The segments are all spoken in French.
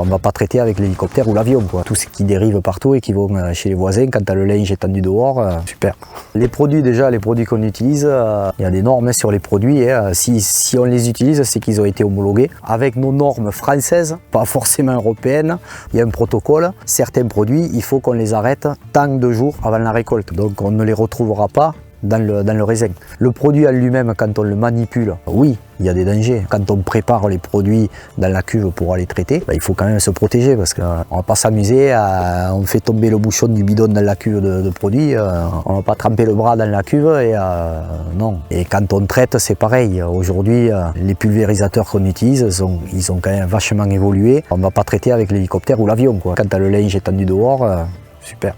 On ne va pas traiter avec l'hélicoptère ou l'avion, quoi. Tout ce qui dérive partout et qui vont chez les voisins, quand tu as le linge étendu dehors, super. Les produits déjà, les produits qu'on utilise, il y a des normes sur les produits. Si on les utilise, c'est qu'ils ont été homologués. Avec nos normes françaises, pas forcément européennes, il y a un protocole. Certains produits, il faut qu'on les arrête tant de jours avant la récolte. Donc on ne les retrouvera pas dans le raisin. Le produit en lui-même, quand on le manipule, oui, il y a des dangers. Quand on prépare les produits dans la cuve pour aller traiter, il faut quand même se protéger parce qu'on ne va pas s'amuser, on fait tomber le bouchon du bidon dans la cuve de produits, on ne va pas tremper le bras dans la cuve et non. Et quand on traite, c'est pareil. Aujourd'hui, les pulvérisateurs qu'on utilise, ils ont quand même vachement évolué. On ne va pas traiter avec l'hélicoptère ou l'avion, quoi. Quand tu as le linge étendu dehors, super.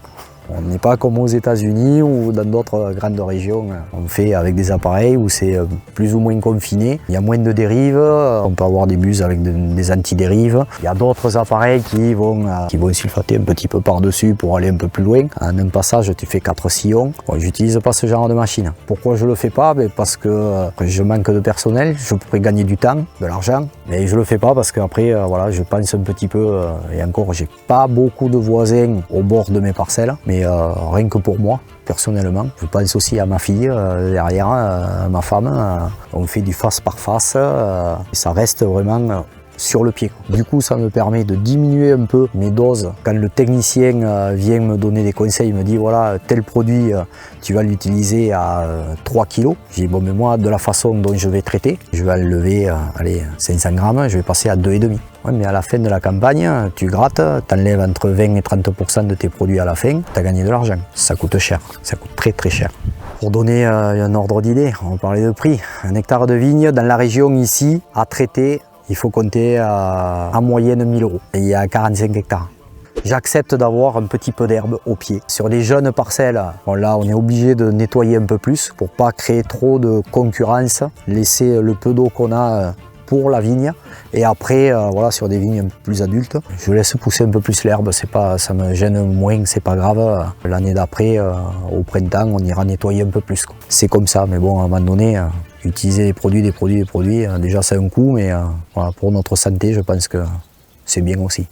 On n'est pas comme aux États-Unis ou dans d'autres grandes régions. On fait avec des appareils où c'est plus ou moins confiné. Il y a moins de dérives. On peut avoir des buses avec des anti-dérives. Il y a d'autres appareils qui vont sulfater un petit peu par-dessus pour aller un peu plus loin. En un passage, tu fais 4 sillons. Bon, j'utilise pas ce genre de machine. Pourquoi je le fais pas? Parce que je manque de personnel. Je pourrais gagner du temps, de l'argent. Mais je le fais pas parce qu'après, voilà, je pense un petit peu. Et encore, j'ai pas beaucoup de voisins au bord de mes parcelles. Mais rien que pour moi, personnellement, je pense aussi à ma fille derrière, à ma femme. On fait du face par face et ça reste vraiment sur le pied. Du coup, ça me permet de diminuer un peu mes doses. Quand le technicien vient me donner des conseils, il me dit voilà, tel produit, tu vas l'utiliser à 3 kg. Je dis bon, mais moi, de la façon dont je vais traiter, je vais enlever 500 grammes, je vais passer à 2,5. Ouais, mais à la fin de la campagne, tu grattes, tu enlèves entre 20 et 30% de tes produits à la fin, tu as gagné de l'argent. Ça coûte cher, ça coûte très très cher. Pour donner un ordre d'idée, on parlait de prix. Un hectare de vigne dans la région ici, à traiter, il faut compter en moyenne 1 000 €. Et il y a 45 hectares. J'accepte d'avoir un petit peu d'herbe au pied. Sur les jeunes parcelles, bon là on est obligé de nettoyer un peu plus pour pas créer trop de concurrence, laisser le peu d'eau qu'on a pour la vigne. Et après, voilà, sur des vignes un peu plus adultes, je laisse pousser un peu plus l'herbe, ça me gêne moins, c'est pas grave. L'année d'après, au printemps, on ira nettoyer un peu plus. C'est comme ça, mais bon, à un moment donné, utiliser des produits, déjà ça a un coût, mais voilà, pour notre santé, je pense que c'est bien aussi.